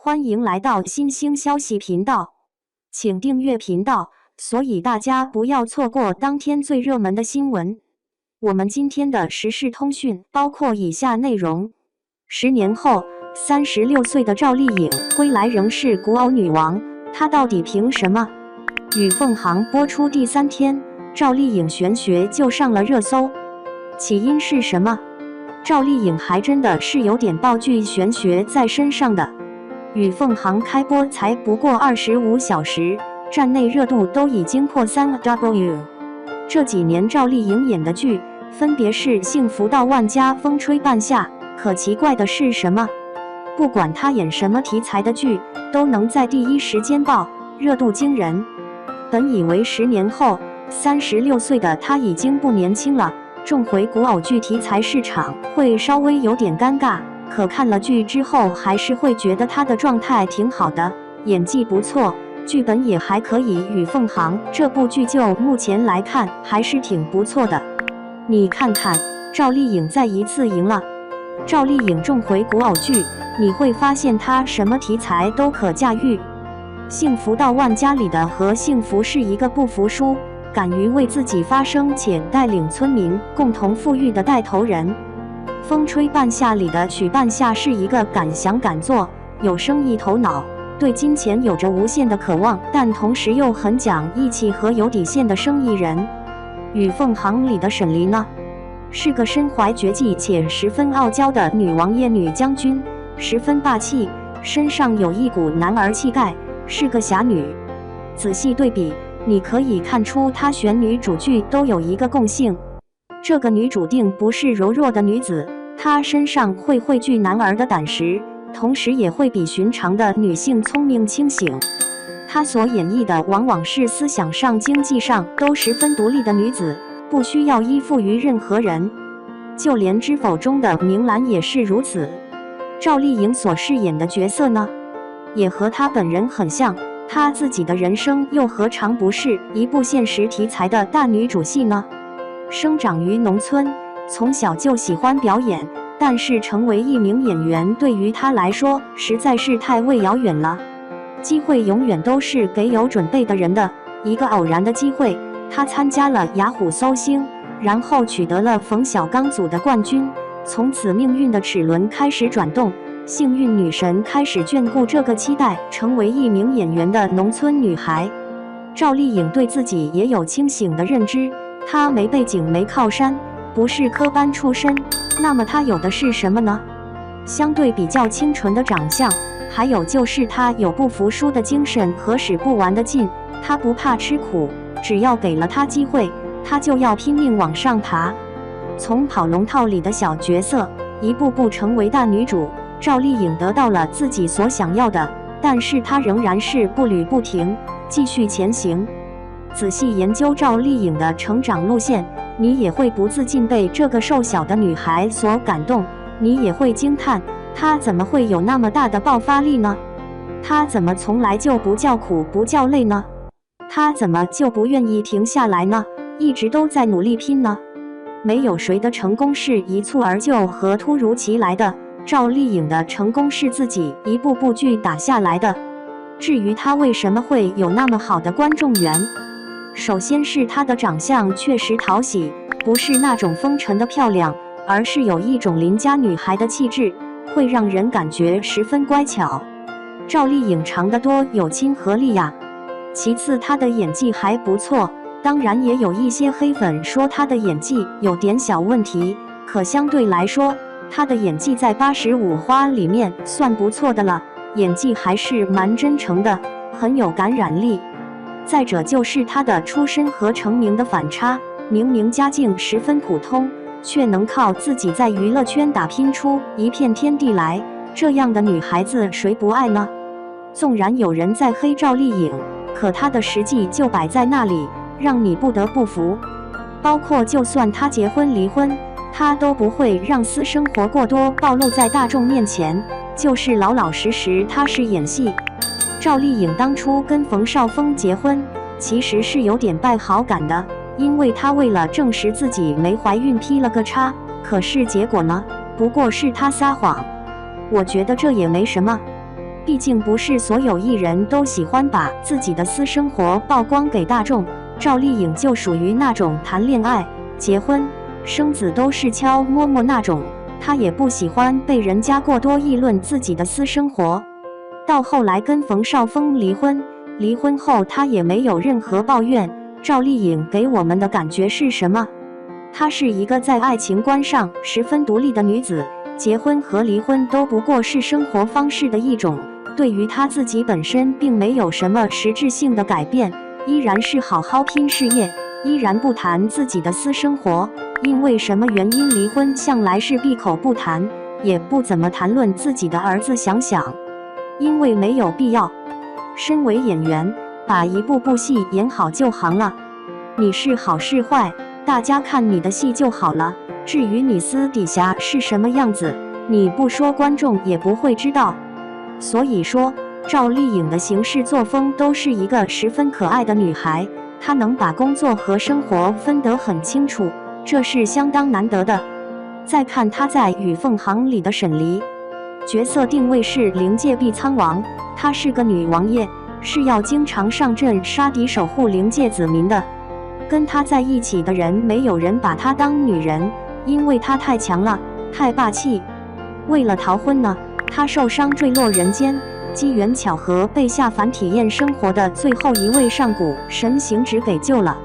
欢迎来到新兴消息频道，请订阅频道，所以大家不要错过当天最热门的新闻。我们今天的时事通讯包括以下内容：10年后，36岁的赵丽颖归来仍是古偶女王，她到底凭什么？与凤航播出第3天，赵丽颖玄学就上了热搜，起因是什么？赵丽颖还真的是有点爆剧玄学在身上的。与凤航开播才不过25小时，站内热度都已经破3W。这几年赵丽颖演的剧分别是《幸福到万家》《风吹半夏》，可奇怪的是什么？不管她演什么题材的剧，都能在第一时间爆，热度惊人。本以为10年后，36岁的她已经不年轻了，重回古偶剧题材市场会稍微有点尴尬。可看了剧之后，还是会觉得她的状态挺好的，演技不错，剧本也还可以。与凤航这部剧就目前来看还是挺不错的。你看看，赵丽颖再一次赢了。赵丽颖重回古偶剧，你会发现她什么题材都可驾驭。幸福到万家里的何幸福是一个不服输，敢于为自己发声且带领村民共同富裕的带头人。风吹半夏里的曲半夏是一个敢想敢做、有生意头脑、对金钱有着无限的渴望，但同时又很讲义气和有底线的生意人。与凤航里的沈黎呢，是个身怀绝技且十分傲娇的女王爷女将军，十分霸气，身上有一股男儿气概，是个侠女。仔细对比，你可以看出她选女主剧都有一个共性，这个女主定不是柔弱的女子，她身上会汇聚男儿的胆识，同时也会比寻常的女性聪明清醒。她所演绎的往往是思想上、经济上都十分独立的女子，不需要依附于任何人。就连《知否》中的明兰也是如此。赵丽颖所饰演的角色呢，也和她本人很像，她自己的人生又何尝不是一部现实题材的大女主戏呢？生长于农村，从小就喜欢表演，但是成为一名演员对于她来说实在是太为遥远了。机会永远都是给有准备的人的。一个偶然的机会，她参加了雅虎搜星，然后取得了冯小刚组的冠军，从此命运的齿轮开始转动，幸运女神开始眷顾这个期待成为一名演员的农村女孩。赵丽颖对自己也有清醒的认知，她没背景没靠山，不是科班出身，那么她有的是什么呢？相对比较清纯的长相，还有就是她有不服输的精神和使不完的劲。她不怕吃苦，只要给了她机会，她就要拼命往上爬。从跑龙套里的小角色，一步步成为大女主，赵丽颖得到了自己所想要的，但是她仍然是步履不停，继续前行。仔细研究赵丽颖的成长路线，你也会不自禁被这个瘦小的女孩所感动，你也会惊叹，她怎么会有那么大的爆发力呢？她怎么从来就不叫苦不叫累呢？她怎么就不愿意停下来呢？一直都在努力拼呢？没有谁的成功是一蹴而就和突如其来的，赵丽颖的成功是自己一步步去打下来的。至于她为什么会有那么好的观众缘，首先是她的长相确实讨喜，不是那种风尘的漂亮，而是有一种邻家女孩的气质，会让人感觉十分乖巧。赵丽颖长得多有亲和力呀。其次，她的演技还不错，当然也有一些黑粉说她的演技有点小问题，可相对来说，她的演技在85花里面算不错的了，演技还是蛮真诚的，很有感染力。再者就是她的出身和成名的反差，明明家境十分普通，却能靠自己在娱乐圈打拼出一片天地来，这样的女孩子谁不爱呢？纵然有人在黑赵丽颖，可她的实际就摆在那里，让你不得不服。包括就算她结婚离婚，她都不会让私生活过多暴露在大众面前，就是老老实实踏实演戏。赵丽颖当初跟冯绍峰结婚，其实是有点败好感的，因为她为了证实自己没怀孕劈了个叉，可是结果呢？不过是她撒谎。我觉得这也没什么。毕竟不是所有艺人都喜欢把自己的私生活曝光给大众。赵丽颖就属于那种谈恋爱、结婚、生子都是悄摸摸那种，她也不喜欢被人家过多议论自己的私生活。到后来跟冯绍峰离婚，离婚后她也没有任何抱怨。赵丽颖给我们的感觉是什么？她是一个在爱情观上十分独立的女子，结婚和离婚都不过是生活方式的一种，对于她自己本身并没有什么实质性的改变，依然是好好拼事业，依然不谈自己的私生活。因为什么原因离婚，向来是闭口不谈，也不怎么谈论自己的儿子。想想，因为没有必要。身为演员，把一部戏演好就行了，你是好是坏，大家看你的戏就好了。至于你私底下是什么样子，你不说观众也不会知道。所以说，赵丽颖的行事作风都是一个十分可爱的女孩，她能把工作和生活分得很清楚，这是相当难得的。再看她在《与凤行》里的沈黎，角色定位是灵界碧苍王，她是个女王爷，是要经常上阵杀敌守护灵界子民的。跟她在一起的人，没有人把她当女人，因为她太强了，太霸气。为了逃婚呢，她受伤坠落人间，机缘巧合被下凡体验生活的最后一位上古神行止给救了。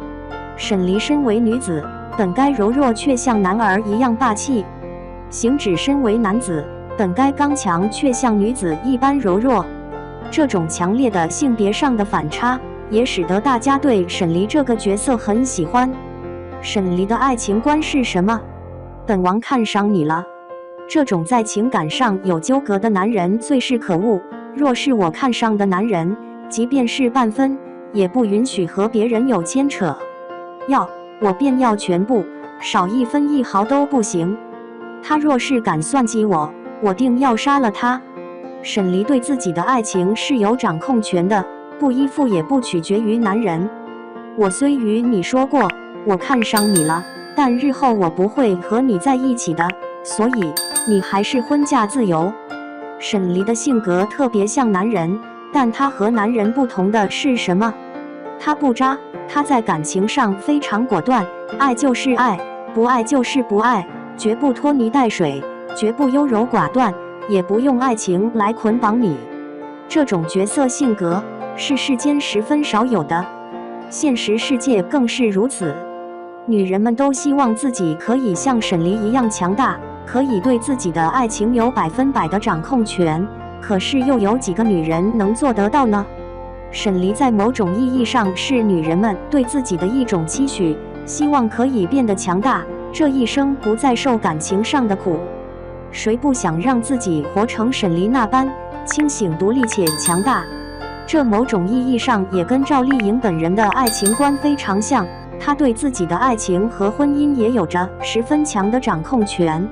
沈黎身为女子，本该柔弱，却像男儿一样霸气；行止身为男子，本该刚强，却像女子一般柔弱。这种强烈的性别上的反差，也使得大家对沈黎这个角色很喜欢。沈黎的爱情观是什么？本王看上你了。这种在情感上有纠葛的男人最是可恶。若是我看上的男人，即便是半分，也不允许和别人有牵扯。我便要全部，少一分一毫都不行。他若是敢算计我，我定要杀了他。沈黎对自己的爱情是有掌控权的，不依附也不取决于男人。我虽与你说过我看上你了，但日后我不会和你在一起的，所以你还是婚嫁自由。沈黎的性格特别像男人，但他和男人不同的是什么？他不渣，他在感情上非常果断，爱就是爱，不爱就是不爱，绝不拖泥带水，绝不优柔寡断，也不用爱情来捆绑你。这种角色性格是世间十分少有的，现实世界更是如此。女人们都希望自己可以像沈黎一样强大，可以对自己的爱情有100%的掌控权，可是又有几个女人能做得到呢？沈黎在某种意义上是女人们对自己的一种期许，希望可以变得强大，这一生不再受感情上的苦。谁不想让自己活成沈黎那般清醒、独立且强大？这某种意义上也跟赵丽颖本人的爱情观非常像，她对自己的爱情和婚姻也有着十分强的掌控权。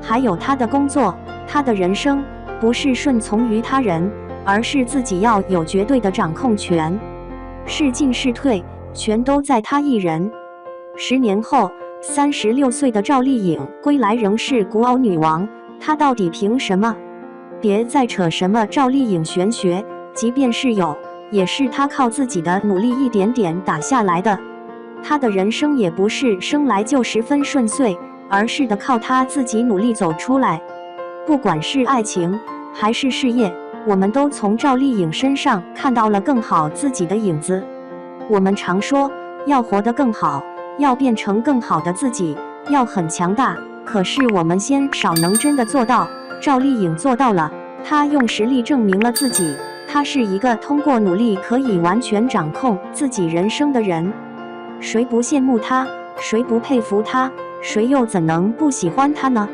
还有她的工作，她的人生不是顺从于他人，而是自己要有绝对的掌控权，是进是退，全都在她一人。10年后，36岁的赵丽颖归来仍是古偶女王，她到底凭什么？别再扯什么赵丽颖玄学，即便是有，也是她靠自己的努力一点点打下来的。她的人生也不是生来就十分顺遂，而是得靠她自己努力走出来。不管是爱情还是事业，我们都从赵丽颖身上看到了更好自己的影子。我们常说要活得更好，要变成更好的自己，要很强大，可是我们鲜少能真的做到。赵丽颖做到了，她用实力证明了自己，她是一个通过努力可以完全掌控自己人生的人。谁不羡慕她？谁不佩服她？谁又怎能不喜欢她呢？